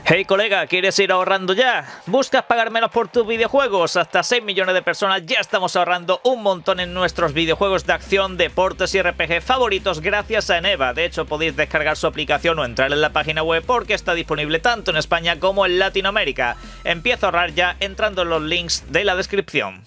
Hey colega, ¿quieres ir ahorrando ya? ¿Buscas pagar menos por tus videojuegos? Hasta 6 millones de personas ya estamos ahorrando un montón en nuestros videojuegos de acción, deportes y RPG favoritos gracias a Eneba. De hecho, podéis descargar su aplicación o entrar en la página web porque está disponible tanto en España como en Latinoamérica. Empieza a ahorrar ya entrando en los links de la descripción.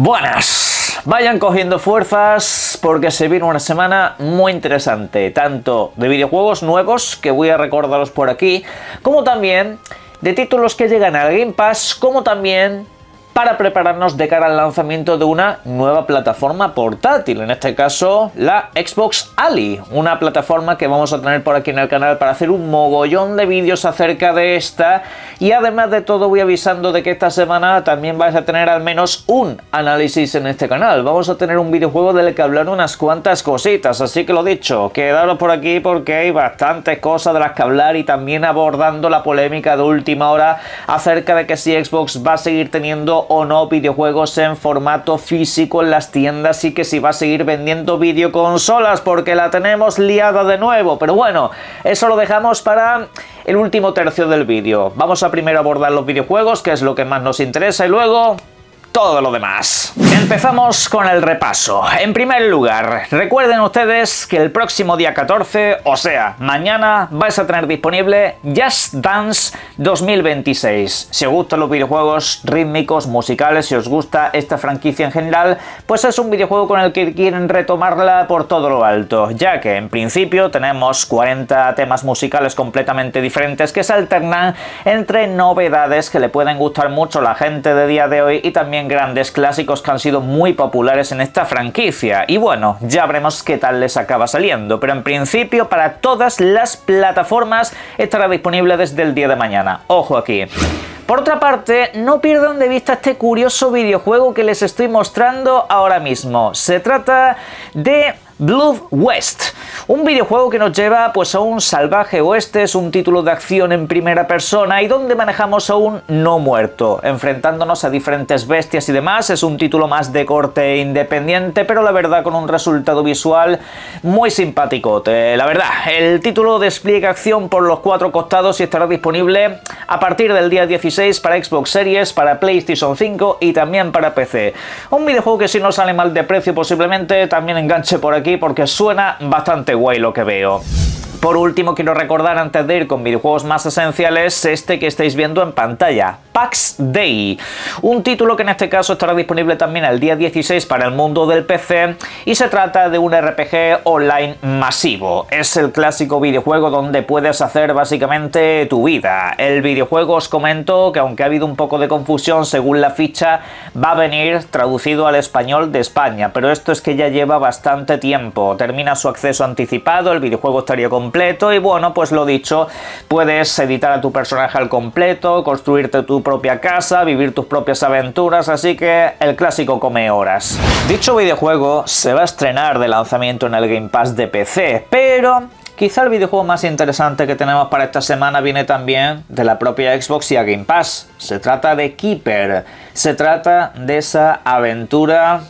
Buenas, vayan cogiendo fuerzas porque se viene una semana muy interesante, tanto de videojuegos nuevos que voy a recordaros por aquí, como también de títulos que llegan al Game Pass, como también para prepararnos de cara al lanzamiento de una nueva plataforma portátil, en este caso la Xbox Ali, una plataforma que vamos a tener por aquí en el canal para hacer un mogollón de vídeos acerca de esta, y además de todo voy avisando de que esta semana también vais a tener al menos un análisis en este canal. Vamos a tener un videojuego del que hablar unas cuantas cositas, así que lo dicho, quedaros por aquí porque hay bastantes cosas de las que hablar, y también abordando la polémica de última hora acerca de que si Xbox va a seguir teniendo o no videojuegos en formato físico en las tiendas, y que si va a seguir vendiendo videoconsolas porque la tenemos liada de nuevo. Pero bueno, eso lo dejamos para el último tercio del vídeo. Vamos a primero abordar los videojuegos, que es lo que más nos interesa, y luego todo lo demás. Empezamos con el repaso. En primer lugar, recuerden ustedes que el próximo día 14, o sea, mañana, vais a tener disponible Just Dance 2026. Si os gustan los videojuegos rítmicos, musicales, si os gusta esta franquicia en general, pues es un videojuego con el que quieren retomarla por todo lo alto, ya que en principio tenemos 40 temas musicales completamente diferentes que se alternan entre novedades que le pueden gustar mucho a la gente de día de hoy y también grandes clásicos que han sido muy populares en esta franquicia. Y bueno, ya veremos qué tal les acaba saliendo, pero en principio para todas las plataformas estará disponible desde el día de mañana. Ojo aquí. Por otra parte, no pierdan de vista este curioso videojuego que les estoy mostrando ahora mismo. Se trata de Blood West, un videojuego que nos lleva pues a un salvaje oeste. Es un título de acción en primera persona y donde manejamos a un no muerto, enfrentándonos a diferentes bestias y demás. Es un título más de corte independiente, pero la verdad con un resultado visual muy simpaticote. La verdad, el título despliega acción por los 4 costados y estará disponible a partir del día 16 para Xbox Series, para PlayStation 5 y también para PC. Un videojuego que si no sale mal de precio posiblemente también enganche por aquí, porque suena bastante guay lo que veo. Por último, quiero recordar, antes de ir con videojuegos más esenciales, este que estáis viendo en pantalla, Pax Dei, un título que en este caso estará disponible también el día 16 para el mundo del PC, y se trata de un RPG online masivo. Es el clásico videojuego donde puedes hacer básicamente tu vida. El videojuego, os comento que aunque ha habido un poco de confusión según la ficha, va a venir traducido al español de España, pero esto es que ya lleva bastante tiempo. Termina su acceso anticipado, el videojuego estaría completo, y bueno, pues lo dicho, puedes editar a tu personaje al completo, construirte tu propia casa, vivir tus propias aventuras, así que el clásico come horas. Dicho videojuego se va a estrenar de lanzamiento en el Game Pass de PC, pero quizá el videojuego más interesante que tenemos para esta semana viene también de la propia Xbox y a Game Pass. Se trata de Keeper, se trata de esa aventura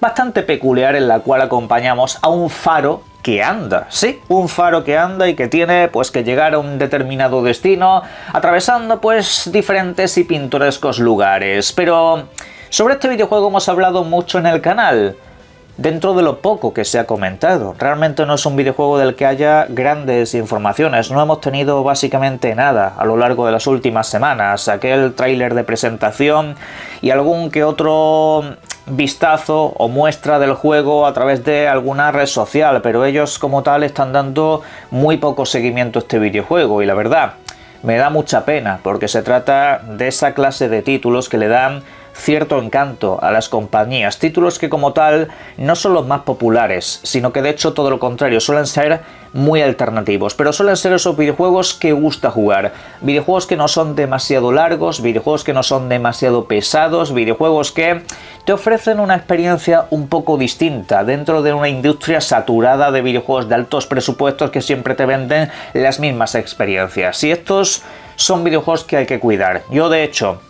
bastante peculiar en la cual acompañamos a un faro que anda, sí, un faro que anda y que tiene pues que llegar a un determinado destino, atravesando pues diferentes y pintorescos lugares. Pero sobre este videojuego hemos hablado mucho en el canal, dentro de lo poco que se ha comentado. Realmente no es un videojuego del que haya grandes informaciones, no hemos tenido básicamente nada a lo largo de las últimas semanas. Aquel tráiler de presentación y algún que otro vistazo o muestra del juego a través de alguna red social, pero ellos como tal están dando muy poco seguimiento a este videojuego, y la verdad me da mucha pena porque se trata de esa clase de títulos que le dan cierto encanto a las compañías, títulos que como tal no son los más populares, sino que de hecho todo lo contrario, suelen ser muy alternativos, pero suelen ser esos videojuegos que gusta jugar, videojuegos que no son demasiado largos, videojuegos que no son demasiado pesados, videojuegos que te ofrecen una experiencia un poco distinta dentro de una industria saturada de videojuegos de altos presupuestos que siempre te venden las mismas experiencias, y estos son videojuegos que hay que cuidar. Yo de hecho,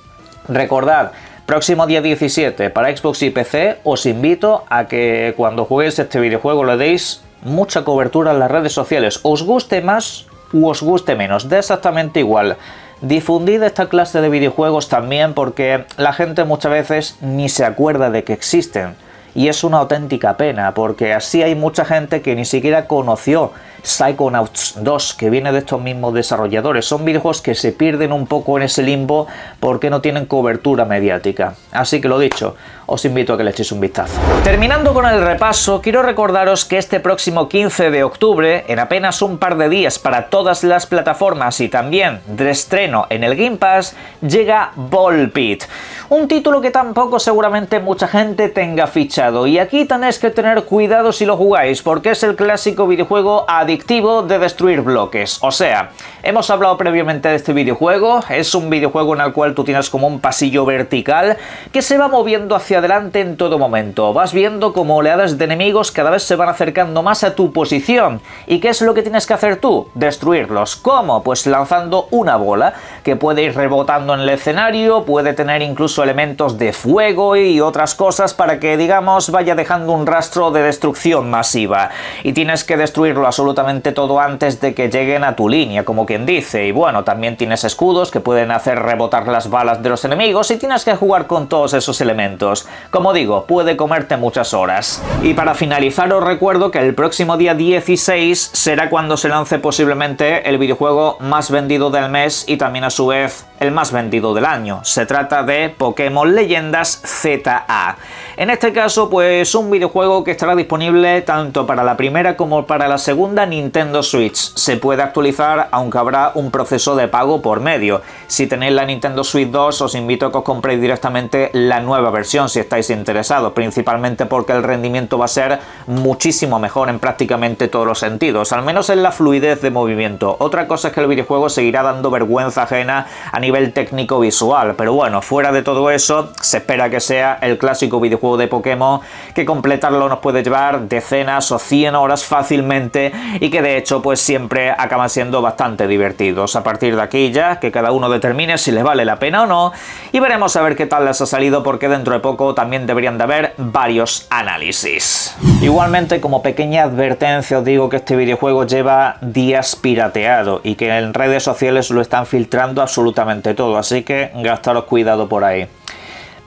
recordad, próximo día 17 para Xbox y PC, os invito a que cuando juguéis este videojuego le deis mucha cobertura en las redes sociales, os guste más u os guste menos, da exactamente igual. Difundid esta clase de videojuegos también porque la gente muchas veces ni se acuerda de que existen. Y es una auténtica pena, porque así hay mucha gente que ni siquiera conoció Psychonauts 2, que viene de estos mismos desarrolladores. Son videojuegos que se pierden un poco en ese limbo porque no tienen cobertura mediática. Así que lo dicho, os invito a que le echéis un vistazo. Terminando con el repaso, quiero recordaros que este próximo 15 de octubre, en apenas un par de días para todas las plataformas y también de estreno en el Game Pass, llega Ball Pit. Un título que tampoco seguramente mucha gente tenga fichado, y aquí tenéis que tener cuidado si lo jugáis, porque es el clásico videojuego adictivo de destruir bloques. O sea, hemos hablado previamente de este videojuego, es un videojuego en el cual tú tienes como un pasillo vertical que se va moviendo hacia adelante en todo momento. Vas viendo como oleadas de enemigos cada vez se van acercando más a tu posición. ¿Y qué es lo que tienes que hacer tú? Destruirlos. ¿Cómo? Pues lanzando una bola que puede ir rebotando en el escenario, puede tener incluso elementos de fuego y otras cosas para que, digamos, vaya dejando un rastro de destrucción masiva. Y tienes que destruirlo absolutamente todo antes de que lleguen a tu línea, como quien dice. Y bueno, también tienes escudos que pueden hacer rebotar las balas de los enemigos y tienes que jugar con todos esos elementos. Como digo, puede comerte muchas horas. Y para finalizar os recuerdo que el próximo día 16 será cuando se lance posiblemente el videojuego más vendido del mes y también a su vez el más vendido del año. Se trata de Pokémon Leyendas ZA. En este caso, pues un videojuego que estará disponible tanto para la primera como para la segunda Nintendo Switch. Se puede actualizar, aunque habrá un proceso de pago por medio. Si tenéis la Nintendo Switch 2, os invito a que os compréis directamente la nueva versión si estáis interesados, principalmente porque el rendimiento va a ser muchísimo mejor en prácticamente todos los sentidos, al menos en la fluidez de movimiento. Otra cosa es que el videojuego seguirá dando vergüenza ajena a nivel técnico visual, pero bueno, fuera de todo eso, se espera que sea el clásico videojuego de Pokémon que completarlo nos puede llevar decenas o 100 horas fácilmente y que de hecho pues siempre acaban siendo bastante divertidos. A partir de aquí ya que cada uno determine si le vale la pena o no y veremos a ver qué tal les ha salido, porque dentro de poco también deberían de haber varios análisis. Igualmente, como pequeña advertencia, os digo que este videojuego lleva días pirateado y que en redes sociales lo están filtrando absolutamente todo, así que gastaros cuidado por ahí.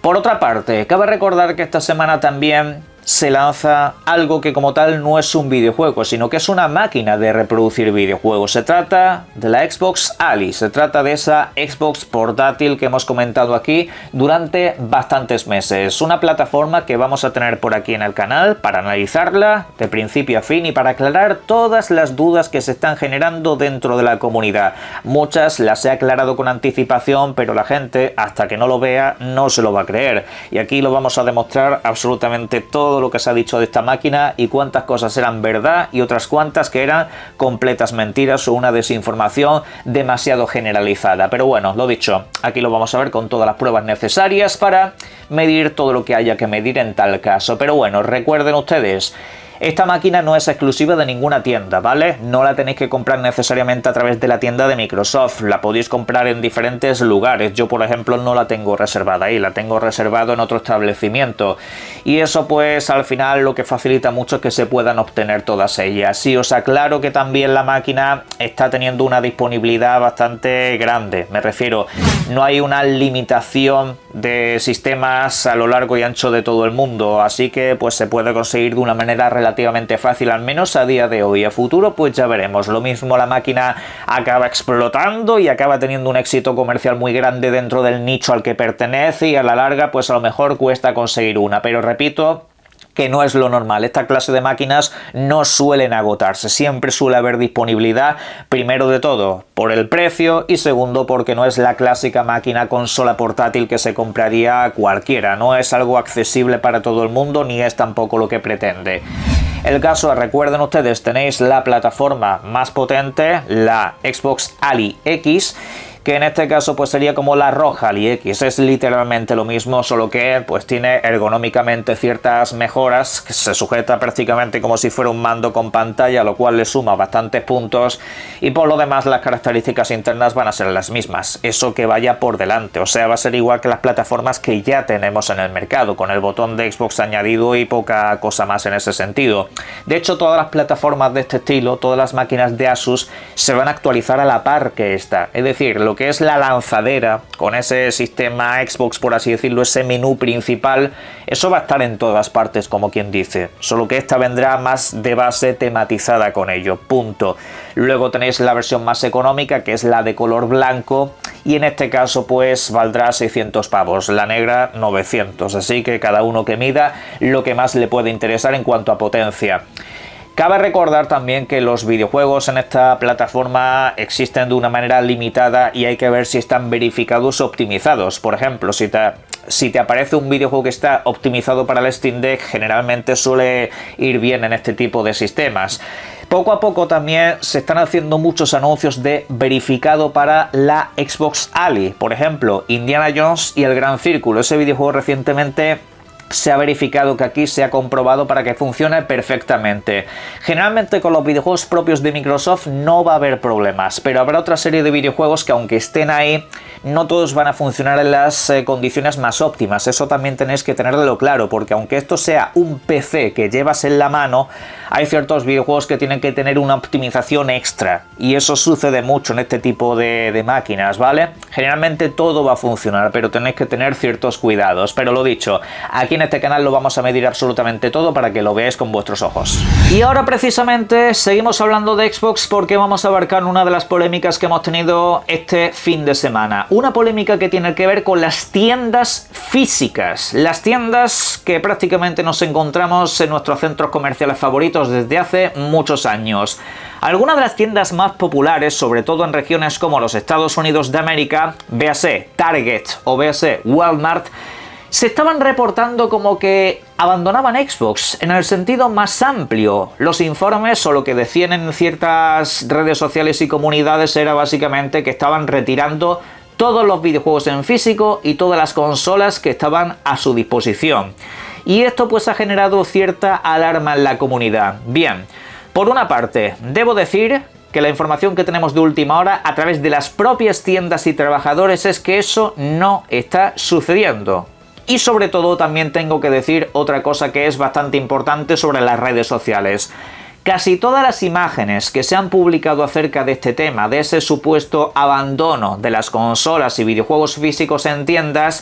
Por otra parte, cabe recordar que esta semana también se lanza algo que como tal no es un videojuego, sino que es una máquina de reproducir videojuegos. Se trata de la Xbox Ali, se trata de esa Xbox portátil que hemos comentado aquí durante bastantes meses. Una plataforma que vamos a tener por aquí en el canal para analizarla de principio a fin y para aclarar todas las dudas que se están generando dentro de la comunidad. Muchas las he aclarado con anticipación, pero la gente hasta que no lo vea no se lo va a creer. Y aquí lo vamos a demostrar absolutamente todo lo que se ha dicho de esta máquina y cuántas cosas eran verdad y otras cuantas que eran completas mentiras o una desinformación demasiado generalizada. Pero bueno, lo dicho, aquí lo vamos a ver con todas las pruebas necesarias para medir todo lo que haya que medir en tal caso. Pero bueno, recuerden ustedes, esta máquina no es exclusiva de ninguna tienda, ¿vale? No la tenéis que comprar necesariamente a través de la tienda de Microsoft, la podéis comprar en diferentes lugares. Yo, por ejemplo, no la tengo reservada ahí, la tengo reservado en otro establecimiento. Y eso, pues, al final lo que facilita mucho es que se puedan obtener todas ellas. Y os aclaro que también la máquina está teniendo una disponibilidad bastante grande. Me refiero, no hay una limitación de sistemas a lo largo y ancho de todo el mundo, así que pues se puede conseguir de una manera relativamente fácil, al menos a día de hoy. A futuro pues ya veremos. Lo mismo la máquina acaba explotando y acaba teniendo un éxito comercial muy grande dentro del nicho al que pertenece y a la larga pues a lo mejor cuesta conseguir una, pero repito, que no es lo normal. Esta clase de máquinas no suelen agotarse, siempre suele haber disponibilidad, primero de todo por el precio y segundo porque no es la clásica máquina consola portátil que se compraría cualquiera, no es algo accesible para todo el mundo ni es tampoco lo que pretende. El caso, recuerden ustedes, tenéis la plataforma más potente, la Xbox Ali X, que en este caso pues sería como la ROG Ally X, es literalmente lo mismo, solo que pues tiene ergonómicamente ciertas mejoras, que se sujeta prácticamente como si fuera un mando con pantalla, lo cual le suma bastantes puntos, y por lo demás las características internas van a ser las mismas, eso que vaya por delante, o sea, va a ser igual que las plataformas que ya tenemos en el mercado, con el botón de Xbox añadido y poca cosa más en ese sentido. De hecho, todas las plataformas de este estilo, todas las máquinas de Asus, se van a actualizar a la par que esta, es decir, lo que es la lanzadera con ese sistema Xbox, por así decirlo, ese menú principal, eso va a estar en todas partes, como quien dice, solo que esta vendrá más de base tematizada con ello, punto. Luego tenéis la versión más económica, que es la de color blanco, y en este caso pues valdrá 600 pavos, la negra 900, así que cada uno que mida lo que más le puede interesar en cuanto a potencia. Cabe recordar también que los videojuegos en esta plataforma existen de una manera limitada y hay que ver si están verificados o optimizados. Por ejemplo, si te aparece un videojuego que está optimizado para el Steam Deck, generalmente suele ir bien en este tipo de sistemas. Poco a poco también se están haciendo muchos anuncios de verificado para la Xbox Ali. Por ejemplo, Indiana Jones y el Gran Círculo. Ese videojuego recientemente se ha verificado que aquí se ha comprobado para que funcione perfectamente. Generalmente con los videojuegos propios de Microsoft no va a haber problemas, pero habrá otra serie de videojuegos que aunque estén ahí, no todos van a funcionar en las condiciones más óptimas. Eso también tenéis que tenerlo claro, porque aunque esto sea un PC que llevas en la mano, hay ciertos videojuegos que tienen que tener una optimización extra, y eso sucede mucho en este tipo de máquinas, ¿vale? Generalmente todo va a funcionar, pero tenéis que tener ciertos cuidados. Pero lo dicho, aquí en este canal lo vamos a medir absolutamente todo para que lo veáis con vuestros ojos. Y ahora precisamente seguimos hablando de Xbox porque vamos a abarcar una de las polémicas que hemos tenido este fin de semana. Una polémica que tiene que ver con las tiendas físicas. Las tiendas que prácticamente nos encontramos en nuestros centros comerciales favoritos desde hace muchos años. Algunas de las tiendas más populares, sobre todo en regiones como los Estados Unidos de América, véase Target o véase Walmart, se estaban reportando como que abandonaban Xbox en el sentido más amplio. Los informes o lo que decían en ciertas redes sociales y comunidades era básicamente que estaban retirando todos los videojuegos en físico y todas las consolas que estaban a su disposición. Y esto pues ha generado cierta alarma en la comunidad. Bien, por una parte, debo decir que la información que tenemos de última hora a través de las propias tiendas y trabajadores es que eso no está sucediendo. Y sobre todo también tengo que decir otra cosa que es bastante importante sobre las redes sociales. Casi todas las imágenes que se han publicado acerca de este tema, de ese supuesto abandono de las consolas y videojuegos físicos en tiendas,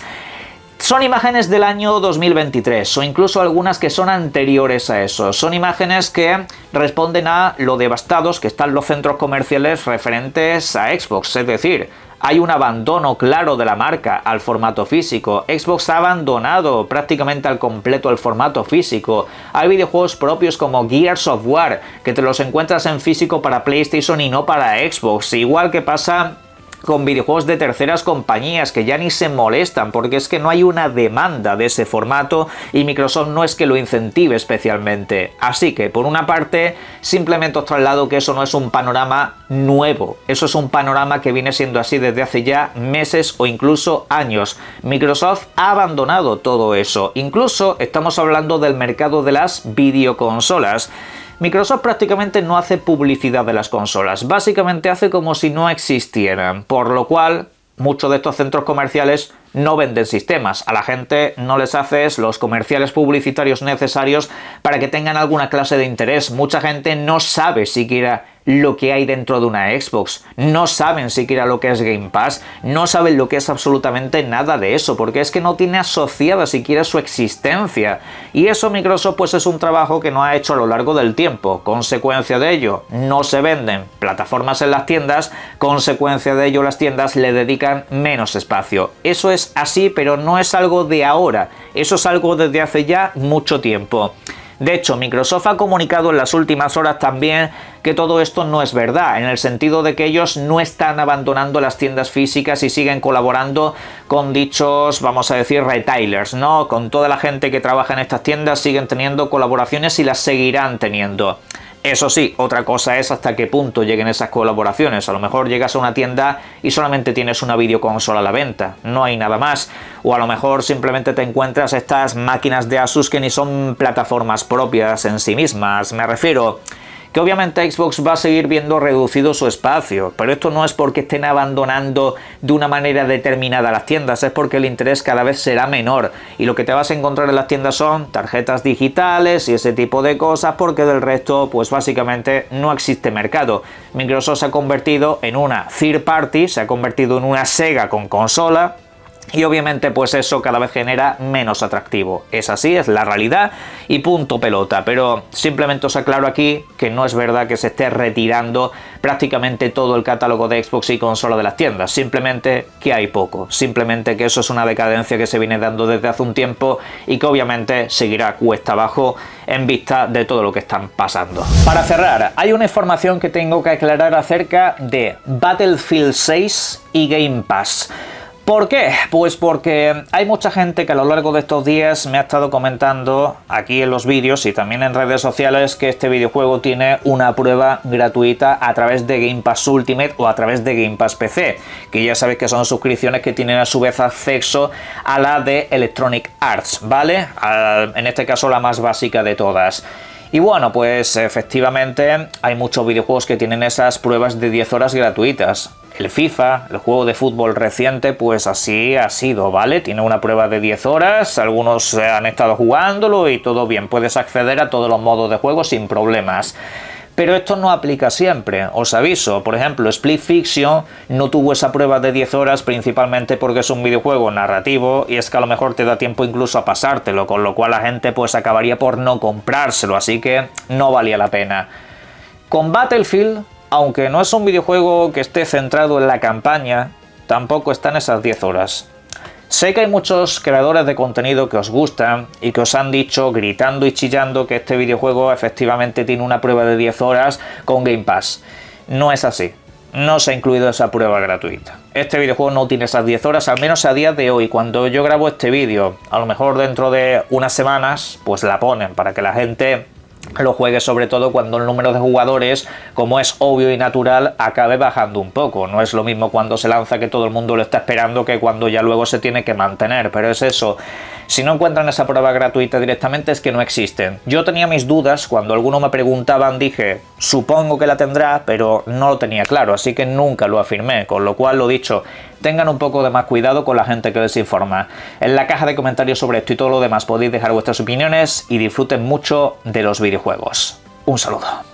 son imágenes del año 2023 o incluso algunas que son anteriores a eso. Son imágenes que responden a lo devastados que están los centros comerciales referentes a Xbox, es decir, hay un abandono claro de la marca al formato físico. Xbox ha abandonado prácticamente al completo el formato físico. Hay videojuegos propios como Gears of War, que te los encuentras en físico para PlayStation y no para Xbox. Igual que pasa con videojuegos de terceras compañías que ya ni se molestan porque es que no hay una demanda de ese formato y Microsoft no es que lo incentive especialmente. Así que por una parte simplemente os traslado que eso no es un panorama nuevo, eso es un panorama que viene siendo así desde hace ya meses o incluso años. Microsoft ha abandonado todo eso, incluso estamos hablando del mercado de las videoconsolas. Microsoft prácticamente no hace publicidad de las consolas, básicamente hace como si no existieran, por lo cual muchos de estos centros comerciales no venden sistemas, a la gente no les haces los comerciales publicitarios necesarios para que tengan alguna clase de interés. Mucha gente no sabe siquiera lo que hay dentro de una Xbox, no saben siquiera lo que es Game Pass, no saben lo que es absolutamente nada de eso, porque es que no tiene asociada siquiera su existencia. Y eso Microsoft pues es un trabajo que no ha hecho a lo largo del tiempo. Consecuencia de ello, no se venden plataformas en las tiendas, consecuencia de ello las tiendas le dedican menos espacio. Eso es es así, pero no es algo de ahora, eso es algo desde hace ya mucho tiempo. De hecho, Microsoft ha comunicado en las últimas horas también que todo esto no es verdad, en el sentido de que ellos no están abandonando las tiendas físicas y siguen colaborando con dichos, vamos a decir, retailers, ¿no? Con toda la gente que trabaja en estas tiendas siguen teniendo colaboraciones y las seguirán teniendo. Eso sí, otra cosa es hasta qué punto lleguen esas colaboraciones. A lo mejor llegas a una tienda y solamente tienes una videoconsola a la venta, no hay nada más. O a lo mejor simplemente te encuentras estas máquinas de Asus que ni son plataformas propias en sí mismas. Me refiero que obviamente Xbox va a seguir viendo reducido su espacio, pero esto no es porque estén abandonando de una manera determinada las tiendas, es porque el interés cada vez será menor y lo que te vas a encontrar en las tiendas son tarjetas digitales y ese tipo de cosas, porque del resto pues básicamente no existe mercado. Microsoft se ha convertido en una third party, se ha convertido en una Sega con consola, y obviamente pues eso cada vez genera menos atractivo. Es así, es la realidad y punto pelota. Pero simplemente os aclaro aquí que no es verdad que se esté retirando prácticamente todo el catálogo de Xbox y consola de las tiendas. Simplemente que hay poco. Simplemente que eso es una decadencia que se viene dando desde hace un tiempo y que obviamente seguirá cuesta abajo en vista de todo lo que están pasando. Para cerrar, hay una información que tengo que aclarar acerca de Battlefield 6 y Game Pass. ¿Por qué? Pues porque hay mucha gente que a lo largo de estos días me ha estado comentando aquí en los vídeos y también en redes sociales que este videojuego tiene una prueba gratuita a través de Game Pass Ultimate o a través de Game Pass PC, que ya sabéis que son suscripciones que tienen a su vez acceso a la de Electronic Arts, ¿vale? En este caso la más básica de todas. Y bueno, pues efectivamente hay muchos videojuegos que tienen esas pruebas de 10 horas gratuitas. El FIFA, el juego de fútbol reciente, pues así ha sido, ¿vale? Tiene una prueba de 10 horas, algunos han estado jugándolo y todo bien, puedes acceder a todos los modos de juego sin problemas. Pero esto no aplica siempre, os aviso. Por ejemplo, Split Fiction no tuvo esa prueba de 10 horas principalmente porque es un videojuego narrativo y es que a lo mejor te da tiempo incluso a pasártelo, con lo cual la gente pues acabaría por no comprárselo, así que no valía la pena. Con Battlefield, aunque no es un videojuego que esté centrado en la campaña, tampoco está en esas 10 horas. Sé que hay muchos creadores de contenido que os gustan y que os han dicho gritando y chillando que este videojuego efectivamente tiene una prueba de 10 horas con Game Pass. No es así. No se ha incluido esa prueba gratuita. Este videojuego no tiene esas 10 horas, al menos a día de hoy. Cuando yo grabo este vídeo, a lo mejor dentro de unas semanas, pues la ponen para que la gente lo juegue, sobre todo cuando el número de jugadores, como es obvio y natural, acabe bajando un poco. No es lo mismo cuando se lanza que todo el mundo lo está esperando que cuando ya luego se tiene que mantener, pero es eso. Si no encuentran esa prueba gratuita directamente es que no existen. Yo tenía mis dudas, cuando algunos me preguntaban dije, supongo que la tendrá, pero no lo tenía claro, así que nunca lo afirmé, con lo cual lo dicho, tengan un poco de más cuidado con la gente que les informa. En la caja de comentarios sobre esto y todo lo demás podéis dejar vuestras opiniones y disfruten mucho de los videojuegos. Un saludo.